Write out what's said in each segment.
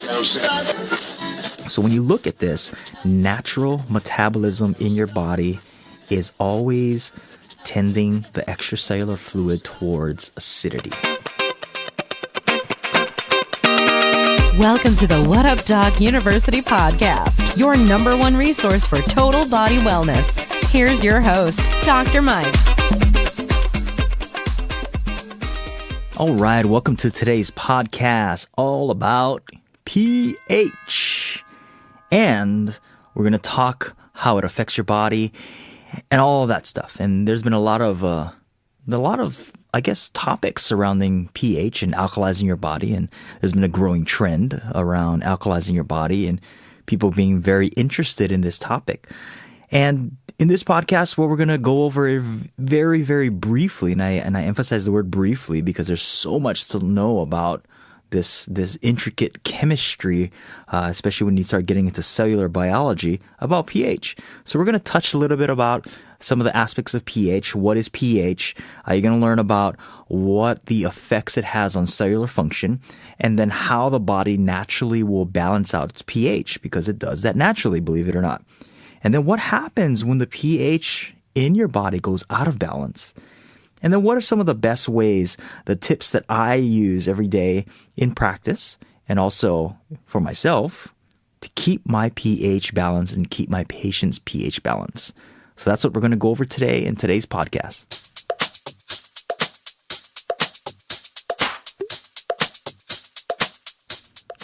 So when you look at this, natural metabolism in your body is always tending the extracellular fluid towards acidity. Welcome to the What Up Doc University podcast, your number one resource for total body wellness. Here's your host, Dr. Mike. All right, welcome to today's podcast, all about pH. And we're going to talk how it affects your body and all of that stuff. And there's been a lot of topics surrounding pH and alkalizing your body. And there's been a growing trend around alkalizing your body and people being very interested in this topic. And in this podcast, what we're going to go over very, very briefly, and I emphasize the word briefly because there's so much to know about this intricate chemistry, especially when you start getting into cellular biology, about pH. So we're going to touch a little bit about some of the aspects of pH. What is pH? You're going to learn about what the effects it has on cellular function, and then how the body naturally will balance out its pH, because it does that naturally, believe it or not. And then what happens when the pH in your body goes out of balance? And then what are some of the best ways, the tips that I use every day in practice and also for myself to keep my pH balance and keep my patient's pH balance? So that's what we're going to go over today in today's podcast.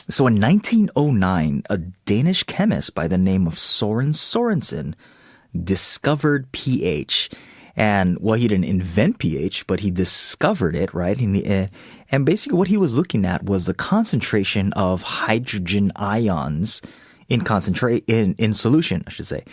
So in 1909, a Danish chemist by the name of Søren Sørensen discovered pH. And, well, he didn't invent pH, but he discovered it, right? And basically what he was looking at was the concentration of hydrogen ions in solution, I should say.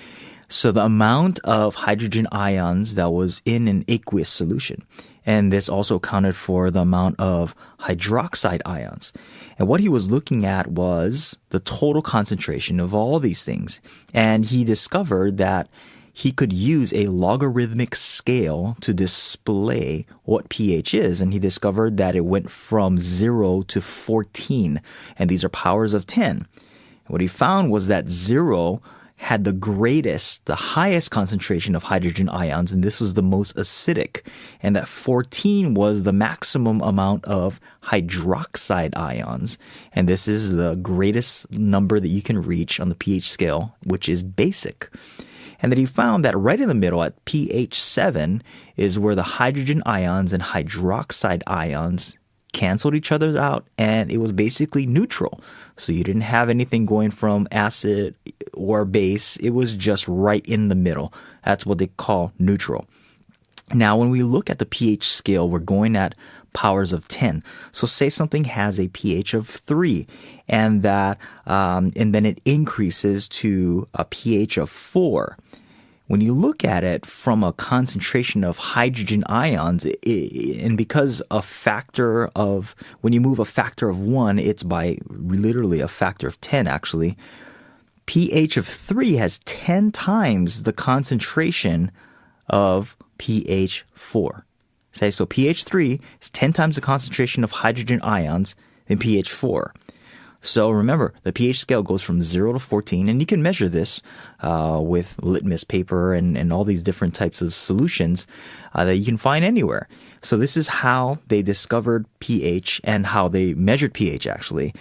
So the amount of hydrogen ions that was in an aqueous solution. And this also accounted for the amount of hydroxide ions. And what he was looking at was the total concentration of all these things. And he discovered that he could use a logarithmic scale to display what pH is. And he discovered that it went from 0 to 14. And these are powers of 10. And what he found was that 0 had the highest concentration of hydrogen ions, and this was the most acidic. And that 14 was the maximum amount of hydroxide ions. And this is the greatest number that you can reach on the pH scale, which is basic. And then he found that right in the middle at pH 7 is where the hydrogen ions and hydroxide ions canceled each other out, and it was basically neutral. So you didn't have anything going from acid or base. It was just right in the middle. That's what they call neutral. Now, when we look at the pH scale, we're going at powers of 10. So say something has a pH of 3, and then it increases to a pH of 4. When you look at it from a concentration of hydrogen ions, and because when you move a factor of 1, it's by literally a factor of 10 actually, pH of 3 has 10 times the concentration of pH 4. So pH 3 is 10 times the concentration of hydrogen ions than pH 4. So remember, the pH scale goes from 0 to 14, and you can measure this with litmus paper and all these different types of solutions that you can find anywhere. So this is how they discovered pH and how they measured pH, actually.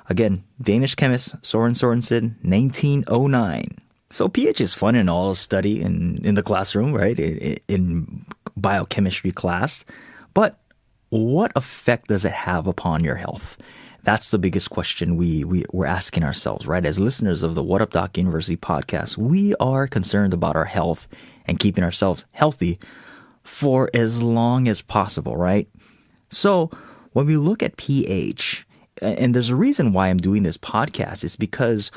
Again, Danish chemist Søren Sørensen, 1909. So pH is fun and all study in the classroom, right, in biochemistry class. But what effect does it have upon your health? That's the biggest question we're asking ourselves, right? As listeners of the What Up Doc University podcast, we are concerned about our health and keeping ourselves healthy for as long as possible, right? So when we look at pH, and there's a reason why I'm doing this podcast, it's because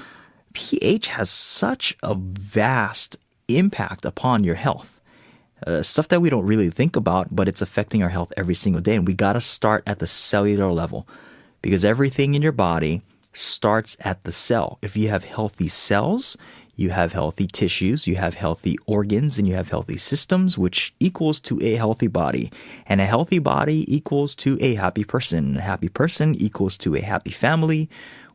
pH has such a vast impact upon your health. Stuff that we don't really think about, but it's affecting our health every single day. And we got to start at the cellular level, because everything in your body starts at the cell. If you have healthy cells, you have healthy tissues, you have healthy organs, and you have healthy systems, which equals to a healthy body. And a healthy body equals to a happy person. A happy person equals to a happy family,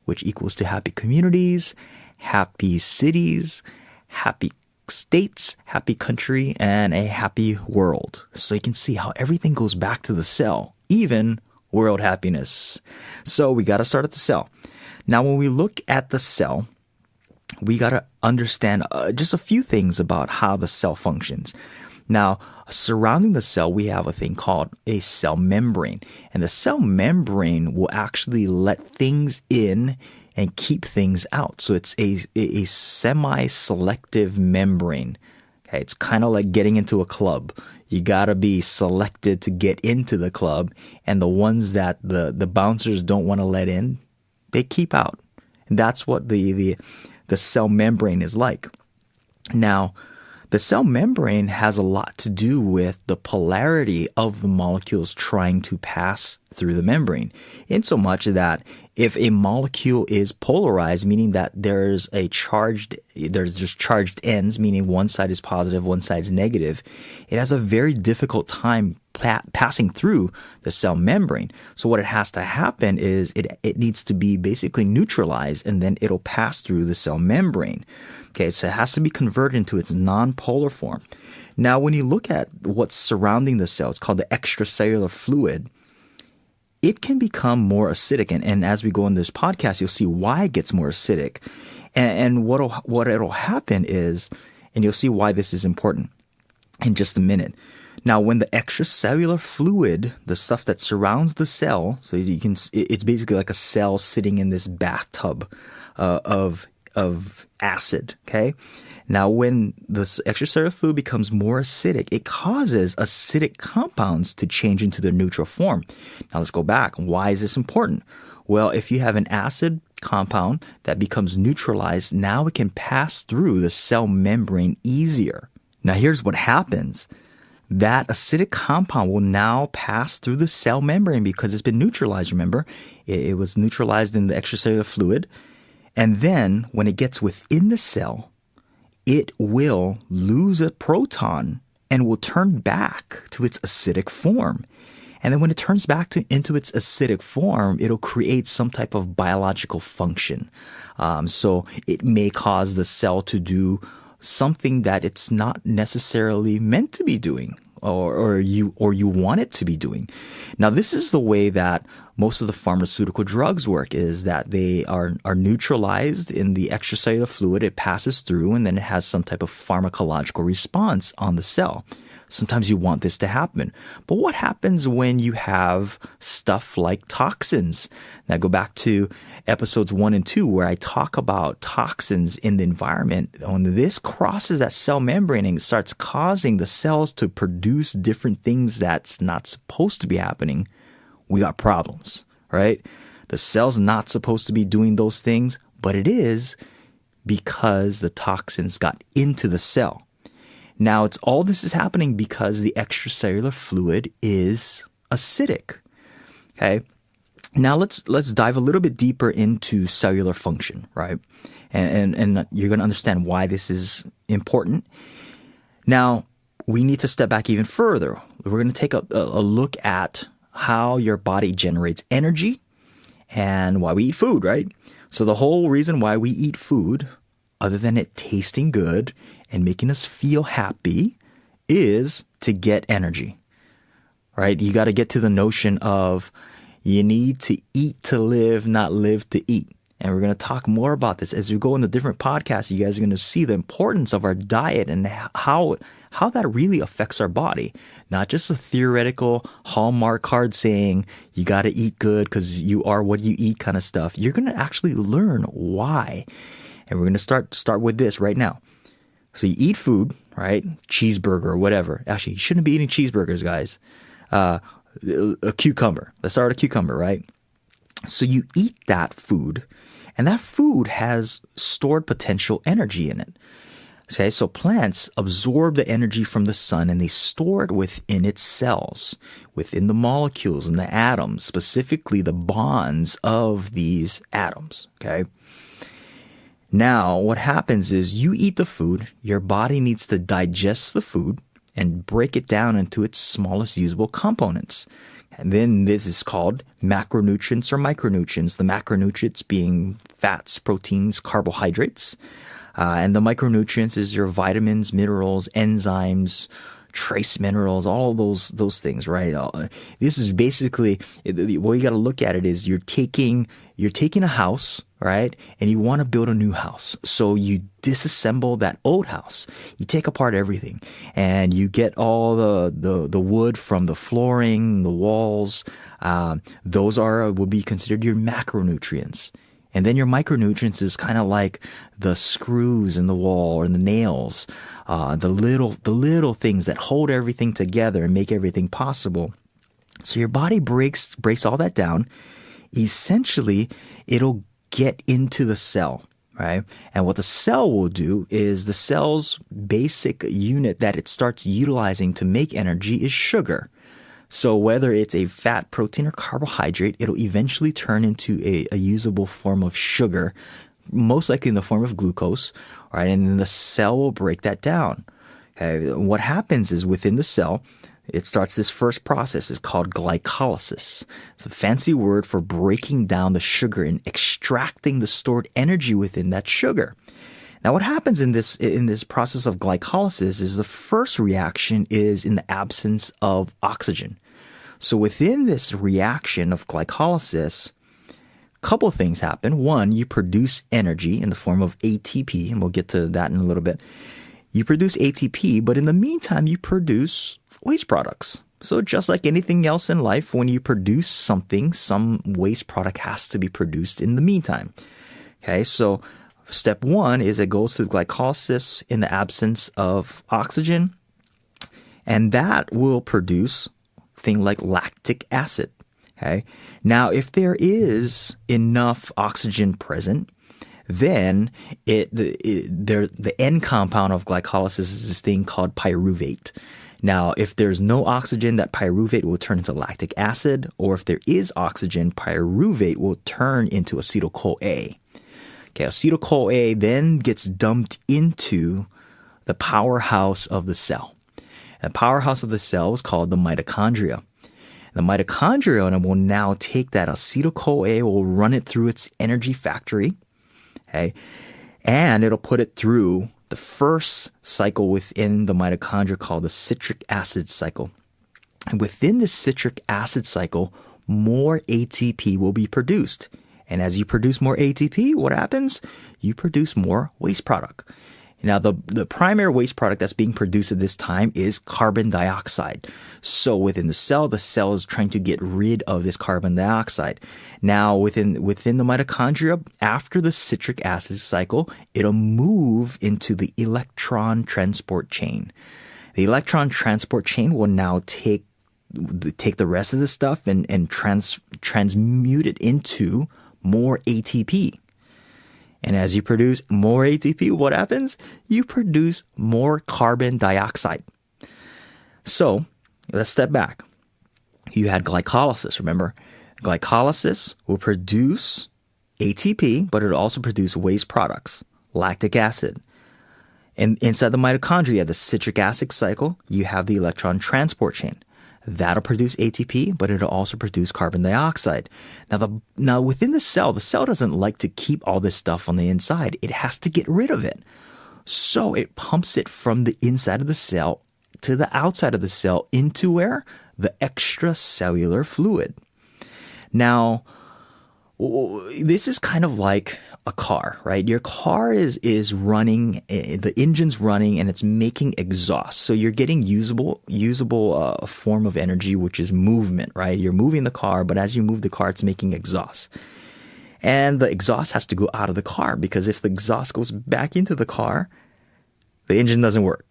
which equals to happy communities, happy cities, happy states, happy country, and a happy world. So you can see how everything goes back to the cell, even world happiness. So we got to start at the cell. Now, when we look at the cell, we got to understand just a few things about how the cell functions. Now, surrounding the cell, we have a thing called a cell membrane. And the cell membrane will actually let things in and keep things out. So it's a semi-selective membrane. Okay, it's kind of like getting into a club. You got to be selected to get into the club. And the ones that the bouncers don't want to let in, they keep out. And that's what the cell membrane is like. Now, the cell membrane has a lot to do with the polarity of the molecules trying to pass through the membrane, in so much that if a molecule is polarized, meaning that there's just charged ends, meaning one side is positive, one side is negative, it has a very difficult time passing through the cell membrane. So what it has to happen is it needs to be basically neutralized, and then it'll pass through the cell membrane. Okay, so it has to be converted into its non-polar form. Now, when you look at what's surrounding the cell, it's called the extracellular fluid. It can become more acidic, and as we go in this podcast, you'll see why it gets more acidic. And what it'll happen is, and you'll see why this is important in just a minute. Now, when the extracellular fluid, the stuff that surrounds the cell, so it's basically like a cell sitting in this bathtub of acid, okay? Now, when the extracellular fluid becomes more acidic, it causes acidic compounds to change into their neutral form. Now, let's go back. Why is this important? Well, if you have an acid compound that becomes neutralized, now it can pass through the cell membrane easier. Now, here's what happens. That acidic compound will now pass through the cell membrane because it's been neutralized, remember? It was neutralized in the extracellular fluid. And then when it gets within the cell, it will lose a proton and will turn back to its acidic form. And then when it turns back into its acidic form, it'll create some type of biological function. So it may cause the cell to do something that it's not necessarily meant to be doing, or you want it to be doing. Now, this is the way that most of the pharmaceutical drugs work, is that they are neutralized in the extracellular fluid. It passes through, and then it has some type of pharmacological response on the cell. Sometimes you want this to happen. But what happens when you have stuff like toxins? Now, go back to episodes 1 and 2 where I talk about toxins in the environment. When this crosses that cell membrane and starts causing the cells to produce different things that's not supposed to be happening, we got problems, right? The cell's not supposed to be doing those things, but it is because the toxins got into the cell. Now, all this is happening because the extracellular fluid is acidic. Okay. Now let's dive a little bit deeper into cellular function, right? And you're going to understand why this is important. Now, we need to step back even further. We're going to take a look at how your body generates energy and why we eat food, right? So the whole reason why we eat food, other than it tasting good and making us feel happy, is to get energy, right? You got to get to the notion of you need to eat to live, not live to eat. And we're going to talk more about this as we go in the different podcasts. You guys are going to see the importance of our diet and how that really affects our body. Not just a theoretical Hallmark card saying you got to eat good because you are what you eat kind of stuff. You're going to actually learn why. And we're going to start with this right now. So you eat food, right? Cheeseburger or whatever. Actually, you shouldn't be eating cheeseburgers, guys. A cucumber. Let's start with a cucumber, right? So you eat that food, and that food has stored potential energy in it. Okay, so plants absorb the energy from the sun and they store it within its cells, within the molecules and the atoms, specifically the bonds of these atoms, okay? Now, what happens is you eat the food, your body needs to digest the food and break it down into its smallest usable components. And then this is called macronutrients or micronutrients. The macronutrients being fats, proteins, carbohydrates. And the micronutrients is your vitamins, minerals, enzymes, trace minerals, all those things, right? This is basically, what you got to look at it is you're taking a house, right? And you want to build a new house. So you disassemble that old house. You take apart everything and you get all the wood from the flooring, the walls. Those would be considered your macronutrients. And then your micronutrients is kind of like the screws in the wall or the nails, the little things that hold everything together and make everything possible. So your body breaks all that down. Essentially, it'll get into the cell, right? And what the cell will do is the cell's basic unit that it starts utilizing to make energy is sugar. So whether it's a fat, protein, or carbohydrate, it'll eventually turn into a usable form of sugar, most likely in the form of glucose, right? And then the cell will break that down. Okay. What happens is within the cell, it starts this first process. It's called glycolysis. It's a fancy word for breaking down the sugar and extracting the stored energy within that sugar. Now, what happens in this process of glycolysis is the first reaction is in the absence of oxygen. So within this reaction of glycolysis, a couple of things happen. One, you produce energy in the form of ATP, and we'll get to that in a little bit. You produce ATP, but in the meantime, you produce waste products. So just like anything else in life, when you produce something, some waste product has to be produced in the meantime. Okay, so step one is it goes through glycolysis in the absence of oxygen, and that will produce things like lactic acid. Okay. Now, if there is enough oxygen present, then the end compound of glycolysis is this thing called pyruvate. Now, if there's no oxygen, that pyruvate will turn into lactic acid, or if there is oxygen, pyruvate will turn into acetyl-CoA. Okay, acetyl-CoA then gets dumped into the powerhouse of the cell. And the powerhouse of the cell is called the mitochondria. The mitochondria will now take that acetyl-CoA, will run it through its energy factory, okay, and it'll put it through the first cycle within the mitochondria called the citric acid cycle. And within the citric acid cycle, more ATP will be produced. And as you produce more ATP, what happens? You produce more waste product. Now, the primary waste product that's being produced at this time is carbon dioxide. So within the cell is trying to get rid of this carbon dioxide. Now, within the mitochondria, after the citric acid cycle, it'll move into the electron transport chain. The electron transport chain will now take the rest of the stuff and transmute it into more ATP. And as you produce more ATP, what happens? You produce more carbon dioxide. So let's step back. You had glycolysis, remember? Glycolysis will produce ATP, but it'll also produce waste products, lactic acid. And inside the mitochondria, the citric acid cycle, you have the electron transport chain. That'll produce ATP, but it'll also produce carbon dioxide. Now within the cell doesn't like to keep all this stuff on the inside. It has to get rid of it. So it pumps it from the inside of the cell to the outside of the cell into where? The extracellular fluid. Now, this is kind of like a car, right? Your car is running, the engine's running, and it's making exhaust. So you're getting usable form of energy, which is movement, right? You're moving the car, but as you move the car, it's making exhaust. And the exhaust has to go out of the car, because if the exhaust goes back into the car, the engine doesn't work.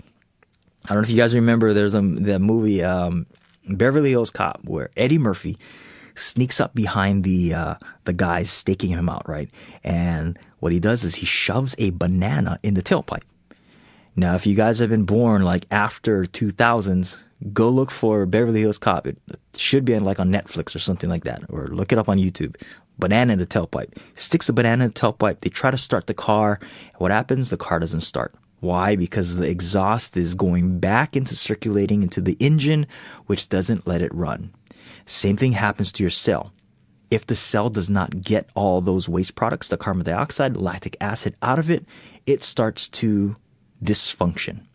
I don't know if you guys remember, there's the movie Beverly Hills Cop, where Eddie Murphy sneaks up behind the guys staking him out, right? And what he does is he shoves a banana in the tailpipe. Now, if you guys have been born like after 2000s, go look for Beverly Hills Cop. It should be on Netflix or something like that, or look it up on YouTube. Banana in the tailpipe. Sticks a banana in the tailpipe. They try to start the car. What happens? The car doesn't start. Why? Because the exhaust is going back into circulating into the engine, which doesn't let it run. Same thing happens to your cell. If the cell does not get all those waste products, the carbon dioxide, lactic acid out of it, it starts to dysfunction.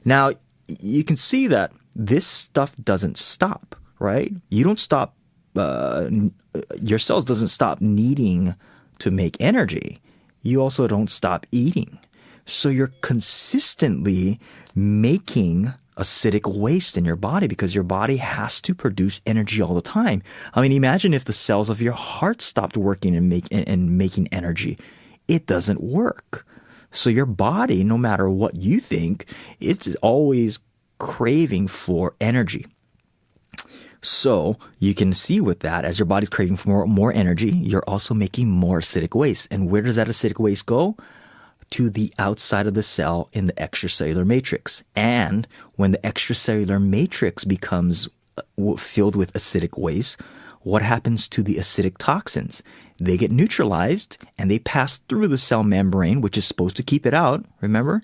Now, you can see that this stuff doesn't stop, right? You don't stop, your cells doesn't stop needing to make energy. You also don't stop eating. So you're consistently making acidic waste in your body because your body has to produce energy all the time. I mean, imagine if the cells of your heart stopped working and making energy. It doesn't work. So your body, no matter what you think, it's always craving for energy. So you can see with that, as your body's craving for more energy, you're also making more acidic waste. And where does that acidic waste go? To the outside of the cell in the extracellular matrix. And when the extracellular matrix becomes filled with acidic waste, what happens to the acidic toxins? They get neutralized and they pass through the cell membrane, which is supposed to keep it out, remember?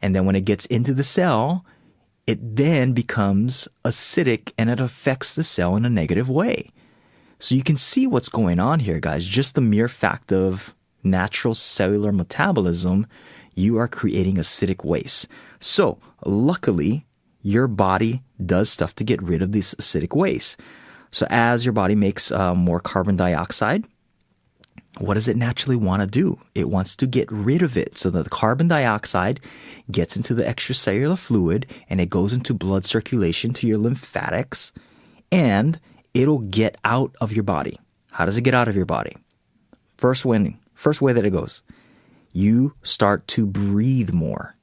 And then when it gets into the cell, it then becomes acidic and it affects the cell in a negative way. So you can see what's going on here, guys. Just the mere fact of natural cellular metabolism, you are creating acidic waste. So luckily, your body does stuff to get rid of this acidic waste. So as your body makes more carbon dioxide, what does it naturally want to do? It wants to get rid of it so that the carbon dioxide gets into the extracellular fluid and it goes into blood circulation to your lymphatics and it'll get out of your body. How does it get out of your body? First way that it goes, you start to breathe more.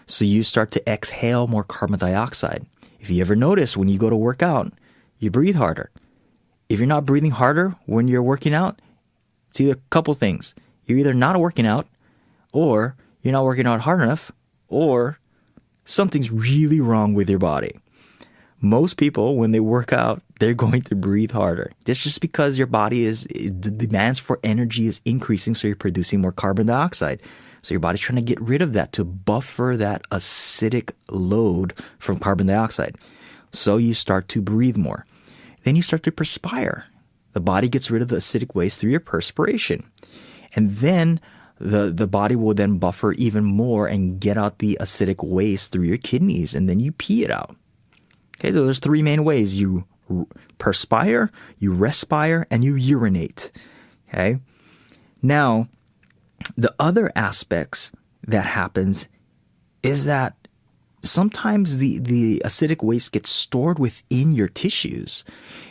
So you start to exhale more carbon dioxide. If you ever notice when you go to work out, you breathe harder. If you're not breathing harder when you're working out, it's either a couple things. You're either not working out, or you're not working out hard enough, or something's really wrong with your body. Most people, when they work out, they're going to breathe harder. That's just because your body the demands for energy is increasing, so you're producing more carbon dioxide. So your body's trying to get rid of that to buffer that acidic load from carbon dioxide. So you start to breathe more. Then you start to perspire. The body gets rid of the acidic waste through your perspiration. And then the body will then buffer even more and get out the acidic waste through your kidneys, and then you pee it out. Okay, so there's three main ways. You perspire, you respire, and you urinate. Okay? Now, the other aspects that happens is that sometimes the acidic waste gets stored within your tissues.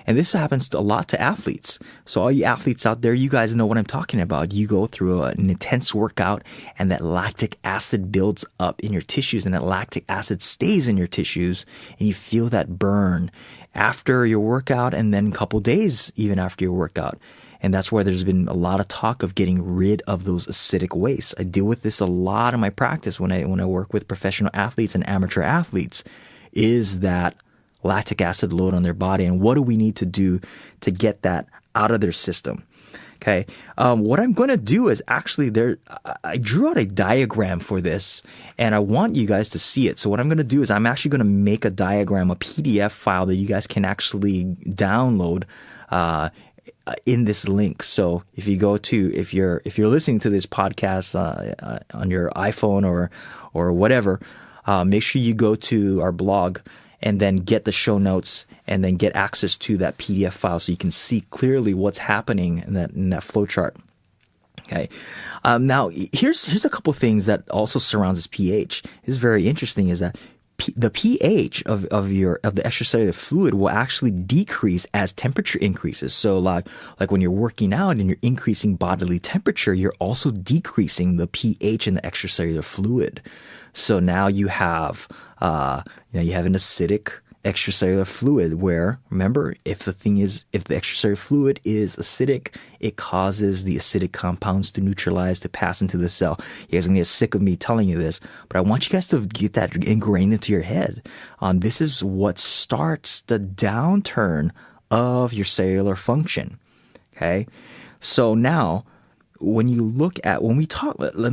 And this happens a lot to athletes. So all you athletes out there, you guys know what I'm talking about. You go through an intense workout and that lactic acid builds up in your tissues and that lactic acid stays in your tissues and you feel that burn after your workout and then a couple days even after your workout. And that's why there's been a lot of talk of getting rid of those acidic wastes. I deal with this a lot in my practice when I work with professional athletes and amateur athletes, is that lactic acid load on their body. And what do we need to do to get that out of their system? Okay. What I'm going to do is actually I drew out a diagram for this and I want you guys to see it. So what I'm going to do is I'm actually going to make a diagram, a PDF file that you guys can actually download, in this link. So if you go to, if you're listening to this podcast on your iPhone or whatever, make sure you go to our blog and then get the show notes and then get access to that PDF file so you can see clearly what's happening in that flow chart. Okay. Now here's a couple things that also surrounds this pH. It's very interesting is that the pH of the extracellular fluid will actually decrease as temperature increases. So like when you're working out and you're increasing bodily temperature, you're also decreasing the pH in the extracellular fluid. So now you have you have an acidic extracellular fluid where, remember, if the extracellular fluid is acidic, it causes the acidic compounds to neutralize, to pass into the cell. You guys are going to get sick of me telling you this, but I want you guys to get that ingrained into your head. This is what starts the downturn of your cellular function. Okay? So now, when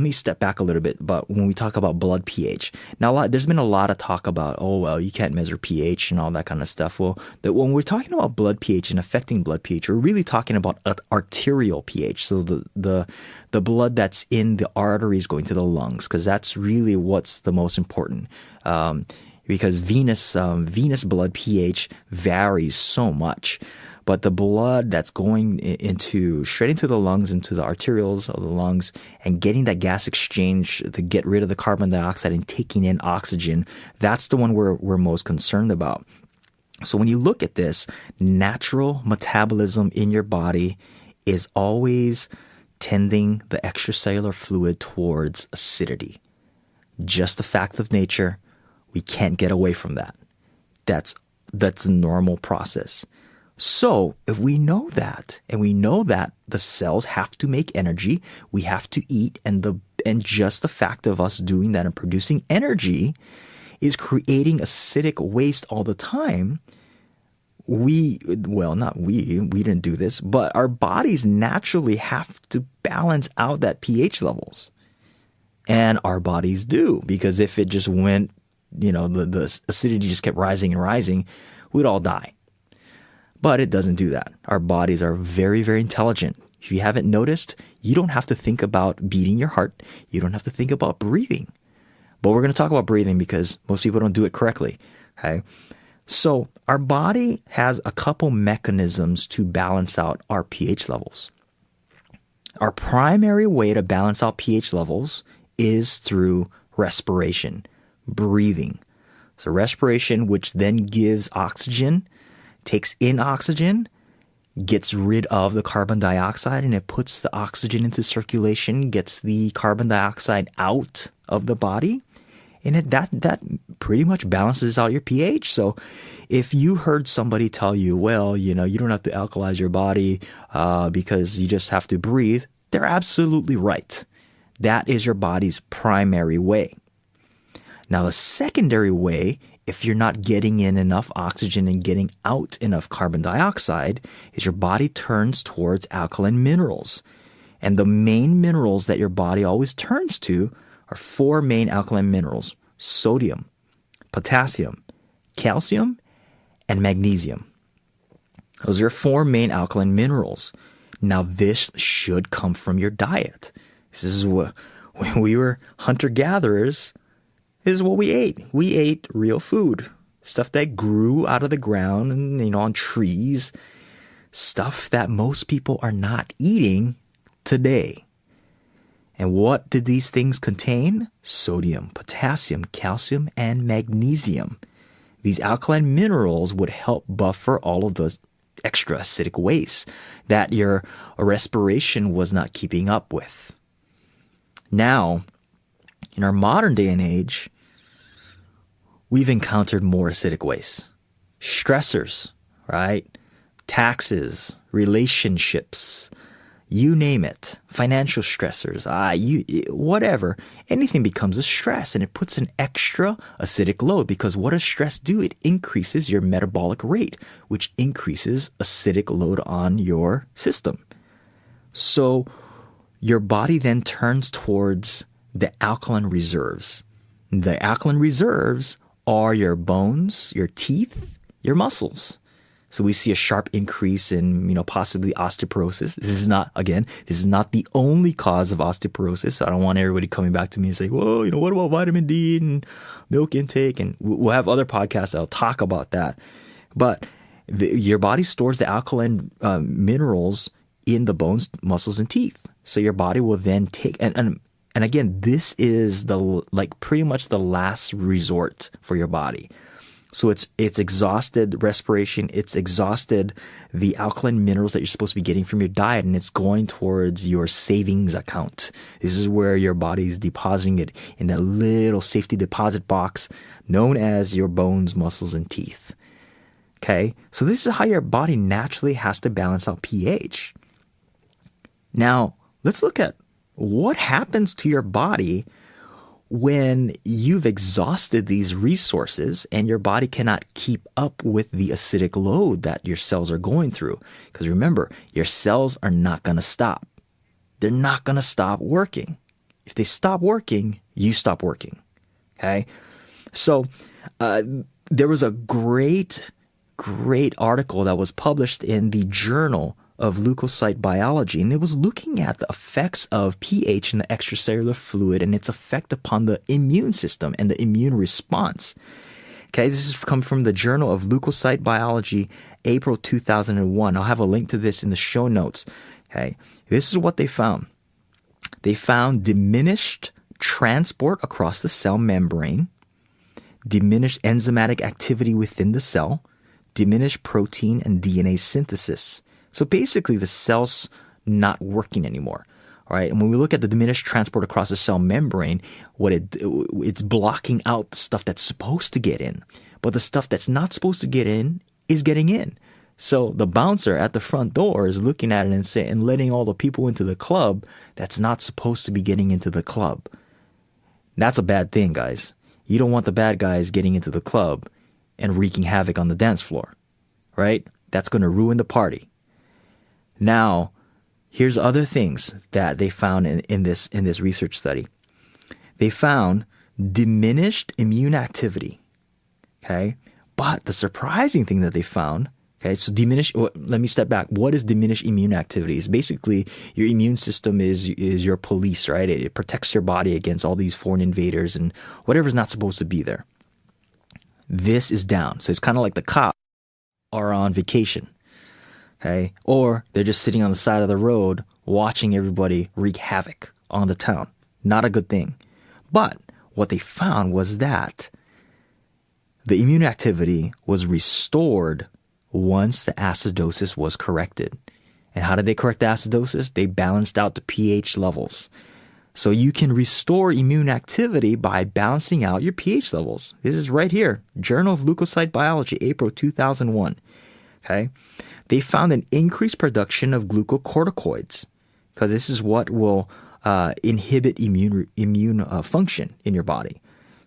me step back a little bit, but when we talk about blood pH, now there's been a lot of talk about, oh, well, you can't measure pH and all that kind of stuff. Well, that when we're talking about blood pH and affecting blood pH, we're really talking about arterial pH. So the blood that's in the arteries going to the lungs, because that's really what's the most important. Because venous blood pH varies so much. But the blood that's going straight into the lungs, into the arterioles of the lungs, and getting that gas exchange to get rid of the carbon dioxide and taking in oxygen, that's the one we're most concerned about. So when you look at this, natural metabolism in your body is always tending the extracellular fluid towards acidity. Just a fact of nature. We can't get away from that. That's a normal process. So if we know that, and we know that the cells have to make energy, we have to eat, and just the fact of us doing that and producing energy is creating acidic waste all the time. We didn't do this, but our bodies naturally have to balance out that pH levels. And our bodies do, because if it just went, the acidity just kept rising and rising, we'd all die. But it doesn't do that. Our bodies are very, very intelligent. If you haven't noticed, you don't have to think about beating your heart. You don't have to think about breathing. But we're going to talk about breathing because most people don't do it correctly. Okay? So our body has a couple mechanisms to balance out our pH levels. Our primary way to balance out pH levels is through respiration, breathing. So respiration, which then gives oxygen, takes in oxygen, gets rid of the carbon dioxide, and it puts the oxygen into circulation, gets the carbon dioxide out of the body, and that pretty much balances out your pH. So if you heard somebody tell you, well, you don't have to alkalize your body because you just have to breathe, they're absolutely right. That is your body's primary way. Now, the secondary way, if you're not getting in enough oxygen and getting out enough carbon dioxide, is your body turns towards alkaline minerals. And the main minerals that your body always turns to are 4 main alkaline minerals: sodium, potassium, calcium, and magnesium. Those are 4 main alkaline minerals. Now, this should come from your diet. This is what, when we were hunter-gatherers, this is what we ate. We ate real food, stuff that grew out of the ground and, on trees, stuff that most people are not eating today. And what did these things contain? Sodium, potassium, calcium, and magnesium. These alkaline minerals would help buffer all of the extra acidic waste that your respiration was not keeping up with. Now, in our modern day and age, we've encountered more acidic waste. Stressors, right? Taxes, relationships, you name it. Financial stressors, whatever. Anything becomes a stress, and it puts an extra acidic load, because what does stress do? It increases your metabolic rate, which increases acidic load on your system. So your body then turns towards the alkaline reserves. The alkaline reserves are your bones, your teeth, your muscles. So we see a sharp increase in, possibly osteoporosis. This is not the only cause of osteoporosis. I don't want everybody coming back to me and saying, well, what about vitamin D and milk intake? And we'll have other podcasts that'll talk about that. But your body stores the alkaline minerals in the bones, muscles, and teeth. So your body will then take, and again, this is pretty much the last resort for your body. So it's exhausted respiration, it's exhausted the alkaline minerals that you're supposed to be getting from your diet, and it's going towards your savings account. This is where your body is depositing it in that little safety deposit box known as your bones, muscles, and teeth. Okay? So this is how your body naturally has to balance out pH. Now, let's look at what happens to your body when you've exhausted these resources and your body cannot keep up with the acidic load that your cells are going through. Because remember, your cells are not going to stop. they're not going to stop working. If they stop working, you stop working. Okay? So there was a great article that was published in the Journal of Leukocyte Biology, and it was looking at the effects of pH in the extracellular fluid and its effect upon the immune system and the immune response. Okay, this has come from the Journal of Leukocyte Biology, April 2001. I'll have a link to this in the show notes. Okay, this is what they found. They found diminished transport across the cell membrane, diminished enzymatic activity within the cell, diminished protein and DNA synthesis. So basically, the cell's not working anymore. All right, and when we look at the diminished transport across the cell membrane, it's blocking out the stuff that's supposed to get in, but the stuff that's not supposed to get in is getting in. So the bouncer at the front door is looking at it and letting all the people into the club that's not supposed to be getting into the club. That's a bad thing, guys. You don't want the bad guys getting into the club and wreaking havoc on the dance floor, right? That's going to ruin the party. Now, here's other things that they found in this research study. They found diminished immune activity, okay? But the surprising thing that they found, okay, so let me step back. What is diminished immune activity? It's basically your immune system is your police, right? It protects your body against all these foreign invaders and whatever's not supposed to be there. This is down. So it's kind of like the cops are on vacation. Okay, or they're just sitting on the side of the road watching everybody wreak havoc on the town. Not a good thing. But what they found was that the immune activity was restored once the acidosis was corrected. And how did they correct the acidosis? They balanced out the pH levels. So you can restore immune activity by balancing out your pH levels. This is right here, Journal of Leukocyte Biology, April 2001. Okay. They found an increased production of glucocorticoids because this is what will inhibit immune function in your body.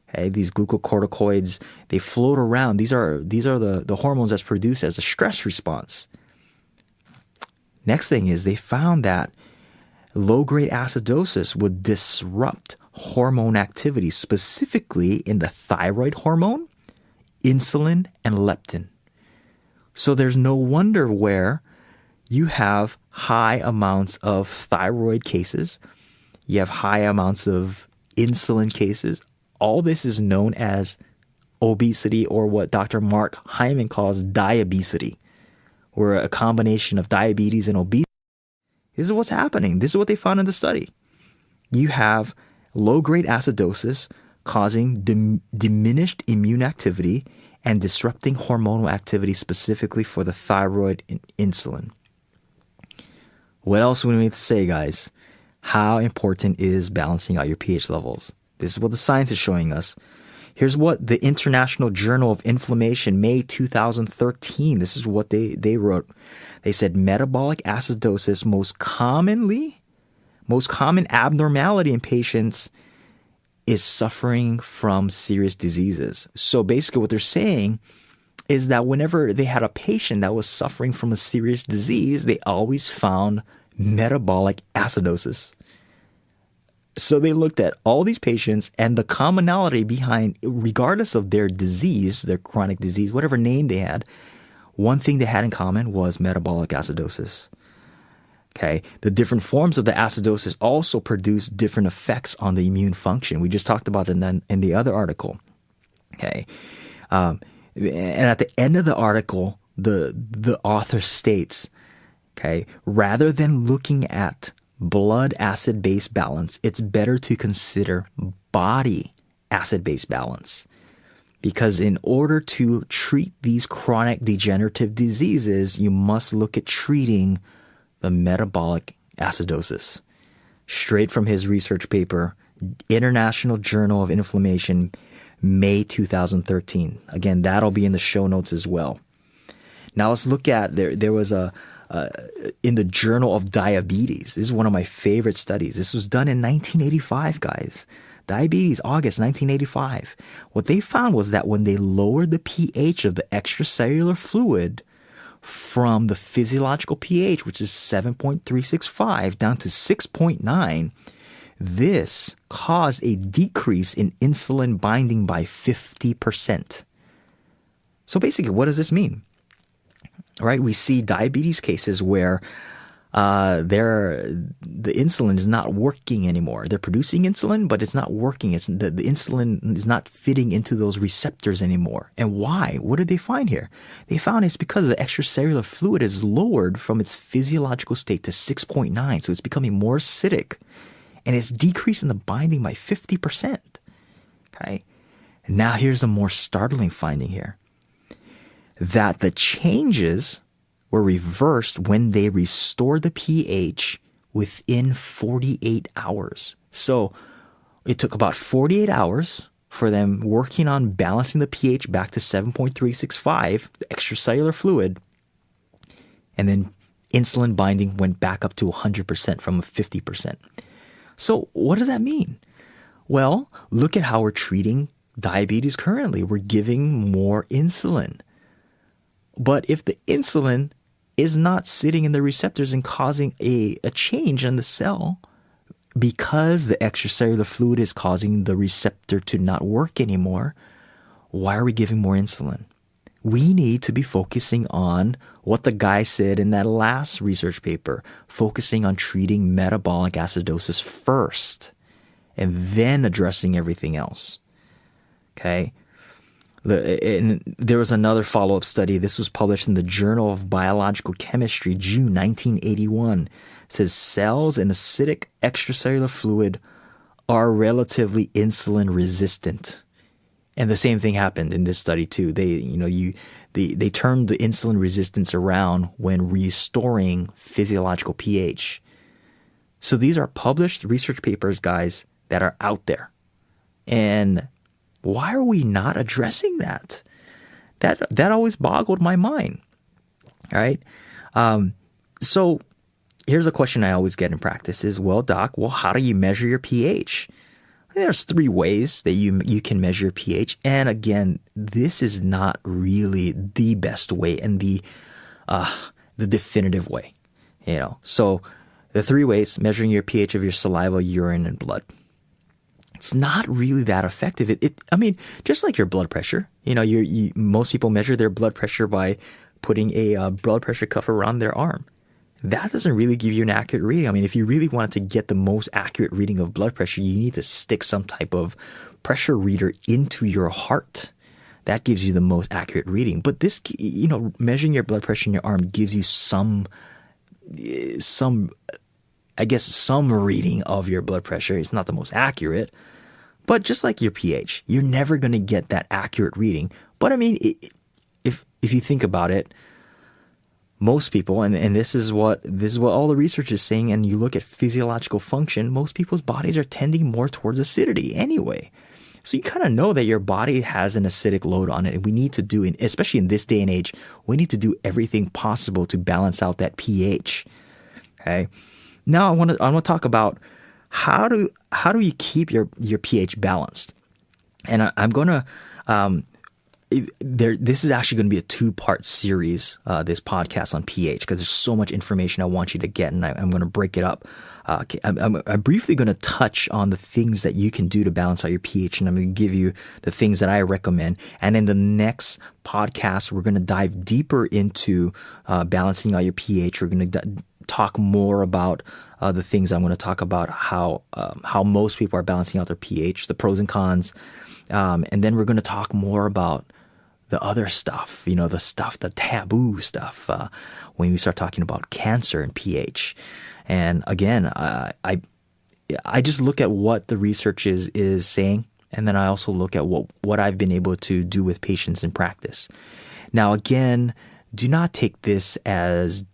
Okay, these glucocorticoids, they float around. These are the hormones that's produced as a stress response. Next thing is they found that low-grade acidosis would disrupt hormone activity, specifically in the thyroid hormone, insulin, and leptin. So there's no wonder where you have high amounts of thyroid cases, you have high amounts of insulin cases. All this is known as obesity, or what Dr. Mark Hyman calls diabesity, or a combination of diabetes and obesity. This is what's happening. This is what they found in the study. You have low-grade acidosis causing diminished immune activity and disrupting hormonal activity specifically for the thyroid and insulin. What else do we need to say, guys? How important is balancing out your pH levels? This is what the science is showing us. Here's what the International Journal of Inflammation, May 2013, this is what they wrote. They said metabolic acidosis most common abnormality in patients is suffering from serious diseases. So basically what they're saying is that whenever they had a patient that was suffering from a serious disease, they always found metabolic acidosis. So they looked at all these patients and the commonality behind, regardless of their disease, their chronic disease, whatever name they had, one thing they had in common was metabolic acidosis. Okay, the different forms of the acidosis also produce different effects on the immune function. We just talked about it in the other article. Okay, and at the end of the article, the author states, okay, rather than looking at blood acid-base balance, it's better to consider body acid-base balance. Because in order to treat these chronic degenerative diseases, you must look at treating the metabolic acidosis. Straight from his research paper, International Journal of Inflammation, May 2013. Again, that'll be in the show notes as well. Now let's look at, there was in the Journal of Diabetes. This is one of my favorite studies. This was done in 1985, guys. Diabetes, August 1985. What they found was that when they lowered the pH of the extracellular fluid from the physiological pH, which is 7.365, down to 6.9, this caused a decrease in insulin binding by 50%. So basically, what does this mean? Right? We see diabetes cases where the insulin is not working anymore. They're producing insulin, but it's not working. The insulin is not fitting into those receptors anymore. And why? What did they find here? They found it's because the extracellular fluid is lowered from its physiological state to 6.9. So it's becoming more acidic. And it's decreasing the binding by 50%. Okay? And now here's the more startling finding here. That the changes were reversed when they restored the pH within 48 hours. So it took about 48 hours for them working on balancing the pH back to 7.365, the extracellular fluid, and then insulin binding went back up to 100% from 50%. So what does that mean? Well, look at how we're treating diabetes currently. We're giving more insulin. But if the insulin is not sitting in the receptors and causing a change in the cell, because the extracellular fluid is causing the receptor to not work anymore, why are we giving more insulin? We need to be focusing on what the guy said in that last research paper, focusing on treating metabolic acidosis first and then addressing everything else. Okay? And there was another follow-up study. This was published in the Journal of Biological Chemistry, June 1981. It says cells in acidic extracellular fluid are relatively insulin resistant. And the same thing happened in this study too. They turned the insulin resistance around when restoring physiological pH. So these are published research papers, guys, that are out there. And why are we not addressing that? That always boggled my mind. All right. So here's a question I always get in practice is, well, doc, how do you measure your pH? There's 3 ways that you can measure your pH. And again, this is not really the best way and the definitive way. So the 3 ways: measuring your pH of your saliva, urine, and blood. It's not really that effective. Just like your blood pressure, most people measure their blood pressure by putting a blood pressure cuff around their arm. That doesn't really give you an accurate reading. If you really wanted to get the most accurate reading of blood pressure, you need to stick some type of pressure reader into your heart. That gives you the most accurate reading. But this, measuring your blood pressure in your arm gives you some reading of your blood pressure. It's not the most accurate. But just like your pH, you're never going to get that accurate reading. But if you think about it, most people, and this is what all the research is saying, and you look at physiological function, most people's bodies are tending more towards acidity anyway. So you kind of know that your body has an acidic load on it, and we need to do, especially in this day and age, we need to do everything possible to balance out that pH. Okay. Now I want to talk about how do you keep your pH balanced, and I'm going to this is actually going to be a 2-part series, this podcast on pH, because there's so much information I want you to get, and I'm going to break it up. I'm briefly going to touch on the things that you can do to balance out your pH, and I'm going to give you the things that I recommend. And in the next podcast, we're going to dive deeper into balancing out your pH. We're going to talk more about the things I'm going to talk about, how most people are balancing out their pH, the pros and cons, and then we're going to talk more about the other stuff, the taboo stuff, when we start talking about cancer and pH. And again, I just look at what the research is saying, and then I also look at what I've been able to do with patients in practice. Now, again, do not take this as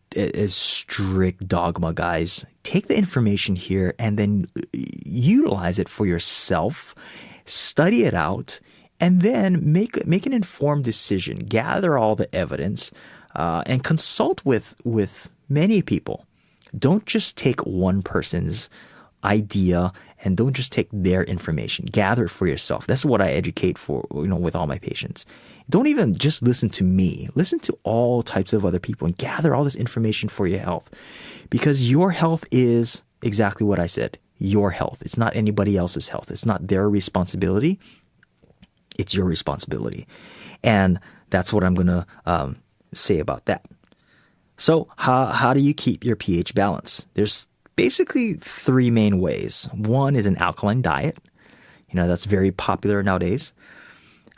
strict dogma, guys. Take the information here and then utilize it for yourself, study it out, and then make an informed decision. Gather all the evidence and consult with many people. Don't just take one person's idea and don't just take their information. Gather it for yourself. That's what I educate for, with all my patients. Don't even just listen to me. Listen to all types of other people and gather all this information for your health, because your health is exactly what I said. Your health. It's not anybody else's health. It's not their responsibility. It's your responsibility. And that's what I'm going to say about that. So how do you keep your pH balance? There's basically three main ways. One is an alkaline diet. That's very popular nowadays.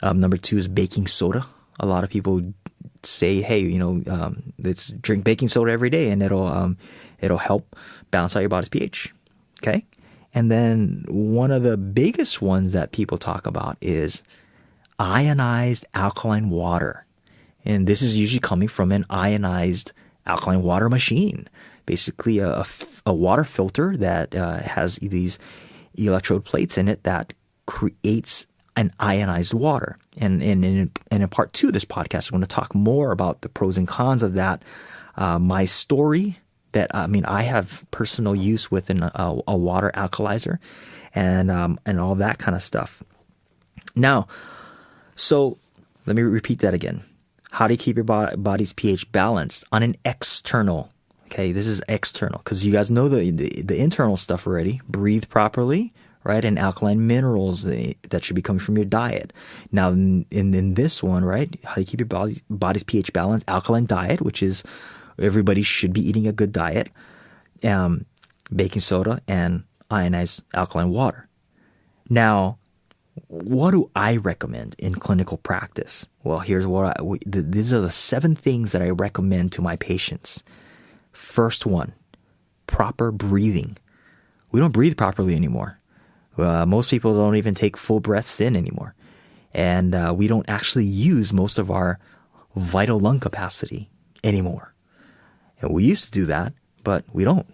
Number two is baking soda. A lot of people say, hey, let's drink baking soda every day and it'll help balance out your body's pH. Okay. And then one of the biggest ones that people talk about is ionized alkaline water. And this is usually coming from an ionized alkaline water machine, basically a water filter that has these electrode plates in it that creates an ionized water. And in part 2 of this podcast, I'm going to talk more about the pros and cons of that. My story that, I have personal use with a water alkalizer and all that kind of stuff. Now, so let me repeat that again. How do you keep your body's pH balanced on an external? Okay, this is external because you guys know the internal stuff already. Breathe properly, right? And alkaline minerals that should be coming from your diet. Now, in this one, right? How do you keep your body's pH balanced? Alkaline diet, which is everybody should be eating a good diet. Baking soda and ionized alkaline water. Now, what do I recommend in clinical practice? Well, here's these are the 7 things that I recommend to my patients. First one, proper breathing. We don't breathe properly anymore. Most people don't even take full breaths in anymore. And we don't actually use most of our vital lung capacity anymore. And we used to do that, but we don't.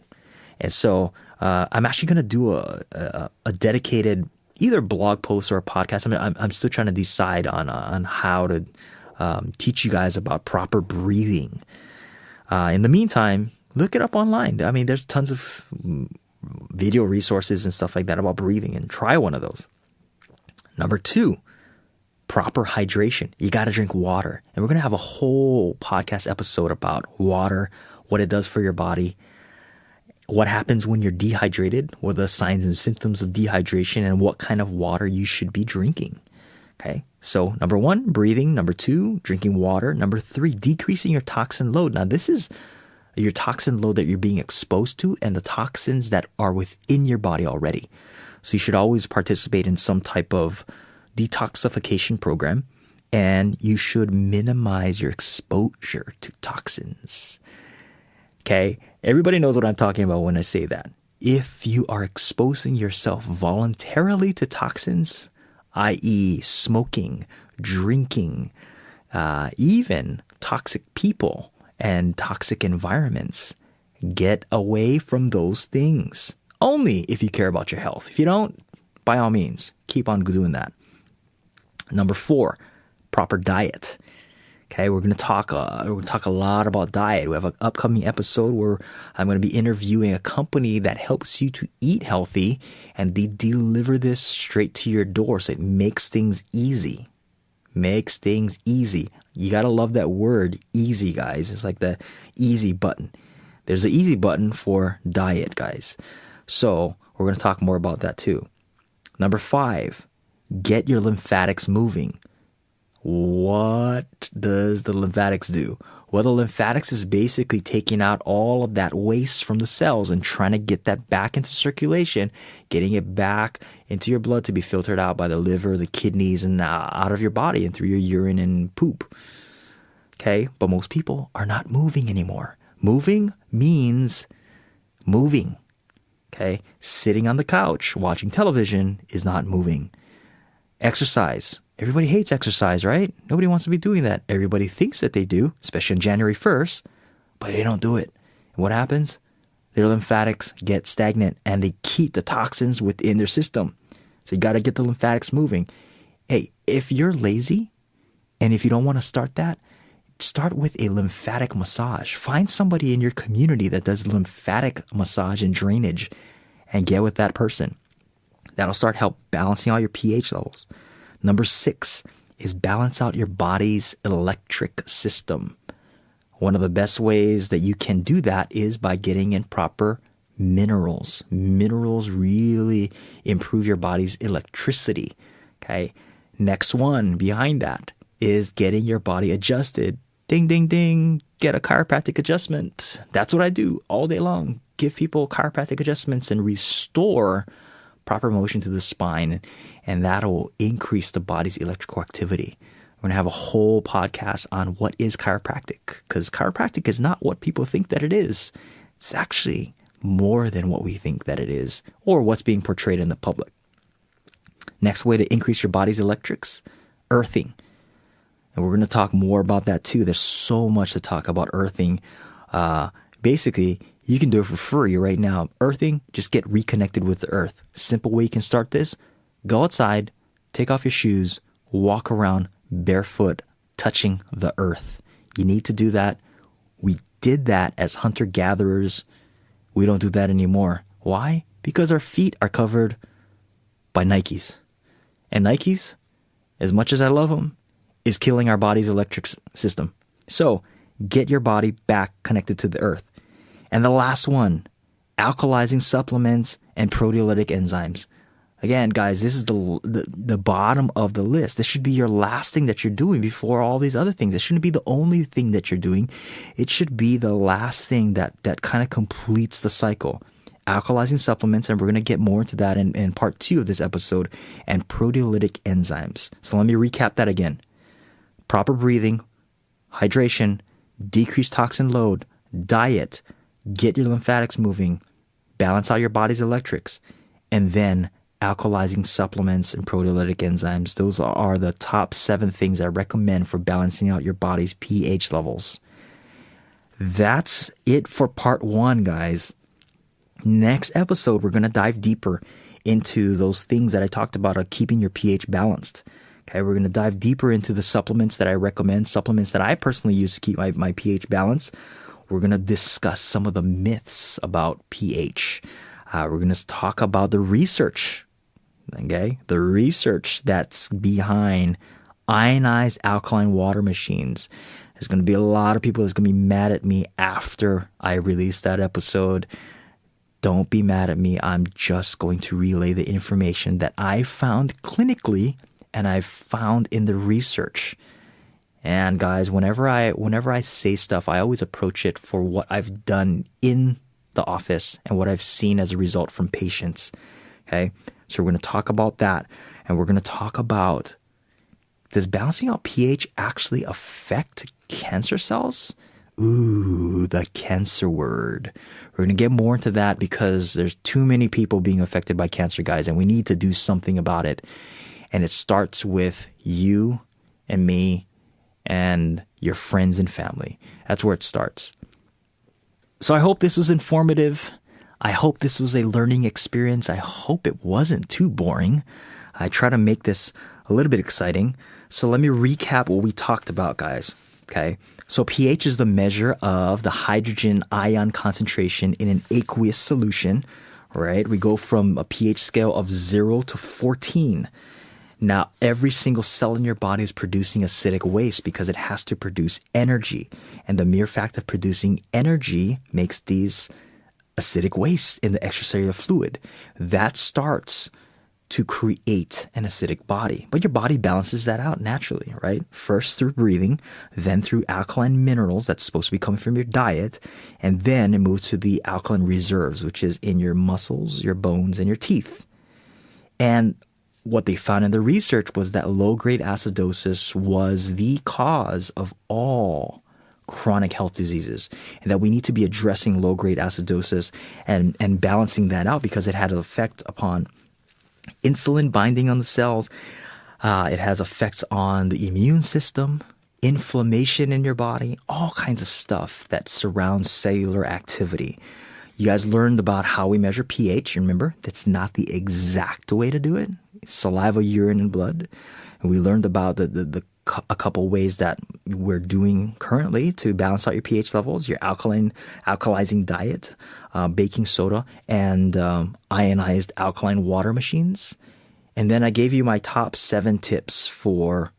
And so I'm actually going to do a dedicated either blog post or a podcast. I'm still trying to decide on how to teach you guys about proper breathing. In the meantime, look it up online. There's tons of video resources and stuff like that about breathing, and try one of those. Number 2, proper hydration. You got to drink water. And we're going to have a whole podcast episode about water, what it does for your body, what happens when you're dehydrated, what are the signs and symptoms of dehydration, and what kind of water you should be drinking. Okay, so number 1, breathing. Number 2, drinking water. Number 3, decreasing your toxin load. Now, this is your toxin load that you're being exposed to and the toxins that are within your body already. So you should always participate in some type of detoxification program, and you should minimize your exposure to toxins. Okay, everybody knows what I'm talking about when I say that. If you are exposing yourself voluntarily to toxins, i.e. smoking, drinking, even toxic people and toxic environments, get away from those things. Only if you care about your health. If you don't, by all means, keep on doing that. Number 4, proper diet. Okay, we're going to talk a lot about diet. We have an upcoming episode where I'm going to be interviewing a company that helps you to eat healthy, and they deliver this straight to your door. So it makes things easy. Makes things easy. You got to love that word, easy, guys. It's like the easy button. There's an easy button for diet, guys. So we're going to talk more about that too. Number 5, get your lymphatics moving. What does the lymphatics do? Well, the lymphatics is basically taking out all of that waste from the cells and trying to get that back into circulation, getting it back into your blood to be filtered out by the liver, the kidneys, and out of your body and through your urine and poop. Okay, but most people are not moving anymore. Moving means moving. Okay, sitting on the couch watching television is not moving. Exercise. Everybody hates exercise, right? Nobody wants to be doing that. Everybody thinks that they do, especially on January 1st, but they don't do it. And what happens? Their lymphatics get stagnant and they keep the toxins within their system. So you got to get the lymphatics moving. Hey, if you're lazy and if you don't want to start that, start with a lymphatic massage. Find somebody in your community that does lymphatic massage and drainage and get with that person. That'll start help balancing out your pH levels. Number 6 is balance out your body's electric system. One of the best ways that you can do that is by getting in proper minerals. Minerals really improve your body's electricity. Okay. Next one behind that is getting your body adjusted. Ding, ding, ding. Get a chiropractic adjustment. That's what I do all day long. Give people chiropractic adjustments and restore proper motion to the spine. And that'll increase the body's electrical activity. We're going to have a whole podcast on what is chiropractic, because chiropractic is not what people think that it is. It's actually more than what we think that it is, or what's being portrayed in the public. Next way to increase your body's electrics, earthing. And we're going to talk more about that too. There's so much to talk about earthing. Basically, you can do it for free right now. Earthing, just get reconnected with the earth. Simple way you can start this: go outside, take off your shoes, walk around barefoot, touching the earth. You need to do that. We did that as hunter-gatherers. We don't do that anymore. Why? Because our feet are covered by Nikes. And Nikes, as much as I love them, is killing our body's electric system. So get your body back connected to the earth. And the last one, alkalizing supplements and proteolytic enzymes. Again, guys, this is the bottom of the list. This should be your last thing that you're doing before all these other things. It shouldn't be the only thing that you're doing. It should be the last thing that kind of completes the cycle. Alkalizing supplements, and we're going to get more into that in part 2 of this episode, and proteolytic enzymes. So let me recap that again. Proper breathing, hydration, decrease toxin load, diet, get your lymphatics moving, balance out your body's electrics, and then alkalizing supplements and proteolytic enzymes. Those are the top 7 things I recommend for balancing out your body's pH levels. That's it for part 1, guys. Next episode, we're going to dive deeper into those things that I talked about of keeping your pH balanced. Okay, we're going to dive deeper into the supplements that I recommend, supplements that I personally use to keep my pH balanced. We're going to discuss some of the myths about pH. We're going to talk about the research, okay? The research that's behind ionized alkaline water machines. There's going to be a lot of people that's going to be mad at me after I release that episode. Don't be mad at me. I'm just going to relay the information that I found clinically and I've found in the research. And guys, whenever I say stuff, I always approach it for what I've done in the office and what I've seen as a result from patients. Okay, so we're going to talk about that, and we're going to talk about, does balancing out pH actually affect cancer cells? Ooh, the cancer word. We're going to get more into that because there's too many people being affected by cancer, guys, and we need to do something about it. And it starts with you and me and your friends and family. That's where it starts. So I hope this was informative. I hope this was a learning experience. I hope it wasn't too boring. I try to make this a little bit exciting. So let me recap what we talked about, guys. Okay. So pH is the measure of the hydrogen ion concentration in an aqueous solution, right? We go from a pH scale of 0 to 14. Now, every single cell in your body is producing acidic waste because it has to produce energy. And the mere fact of producing energy makes these acidic waste in the extracellular fluid. That starts to create an acidic body. But your body balances that out naturally, right? First through breathing, then through alkaline minerals that's supposed to be coming from your diet, and then it moves to the alkaline reserves, which is in your muscles, your bones, and your teeth. And what they found in the research was that low-grade acidosis was the cause of all chronic health diseases, and that we need to be addressing low-grade acidosis and balancing that out because it had an effect upon insulin binding on the cells. It has effects on the immune system, inflammation in your body, all kinds of stuff that surrounds cellular activity. You guys learned about how we measure pH. Remember, that's not the exact way to do it. Saliva, urine, and blood. And we learned about the a couple ways that we're doing currently to balance out your pH levels, your alkalizing diet, baking soda, and ionized alkaline water machines. And then I gave you my top 7 tips for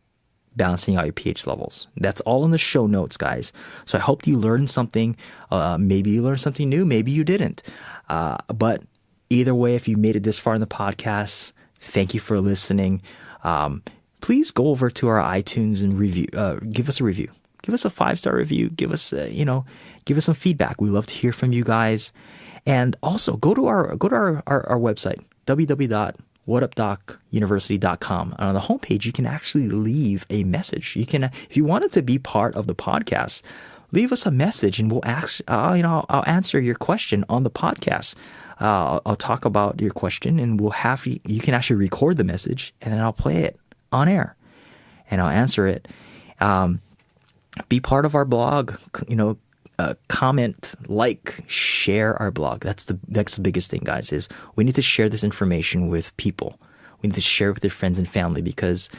balancing out your pH levels. That's all in the show notes, guys. So I hope you learned something. Maybe you learned something new. Maybe you didn't. But either way, if you made it this far in the podcast, thank you for listening. Please go over to our iTunes and review. Give us a review. Give us a 5-star review. Give us, give us some feedback. We love to hear from you guys. And also go to our website, www.whatupdocuniversity.com. And on the homepage, you can actually leave a message. You can, if you wanted to be part of the podcast, leave us a message, and I'll answer your question on the podcast. I'll talk about your question, and you can actually record the message, and then I'll play it on air, and I'll answer it. Be part of our blog, comment, share our blog. That's the biggest thing, guys, is we need to share this information with people. We need to share it with their friends and family, because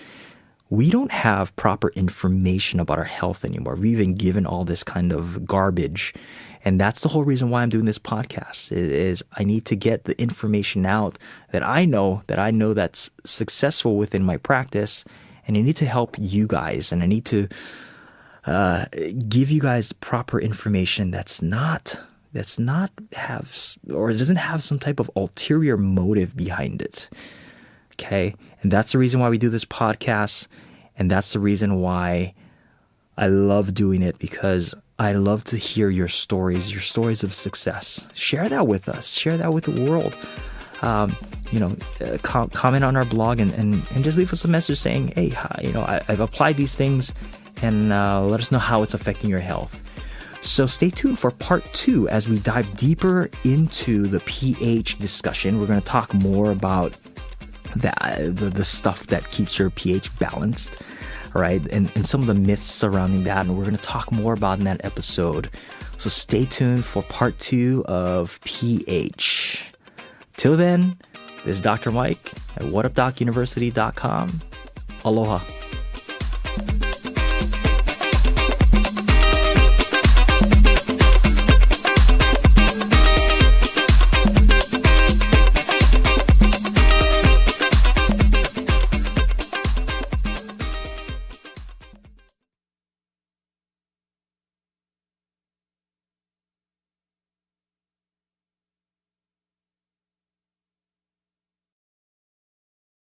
we don't have proper information about our health anymore. We've been given all this kind of garbage. And that's the whole reason why I'm doing this podcast, is I need to get the information out that I know that's successful within my practice. And I need to help you guys. And I need to give you guys proper information that doesn't have some type of ulterior motive behind it. Okay. And that's the reason why we do this podcast. And that's the reason why I love doing it, because I love to hear your stories of success. Share that with us. Share that with the world. Comment on our blog and just leave us a message saying, hey, I've applied these things, and let us know how it's affecting your health. So stay tuned for part 2 as we dive deeper into the pH discussion. We're going to talk more about the stuff that keeps your pH balanced, right? And some of the myths surrounding that. And we're going to talk more about in that episode. So stay tuned for part 2 of pH. Till then, this is Dr. Mike at whatupdocuniversity.com. Aloha.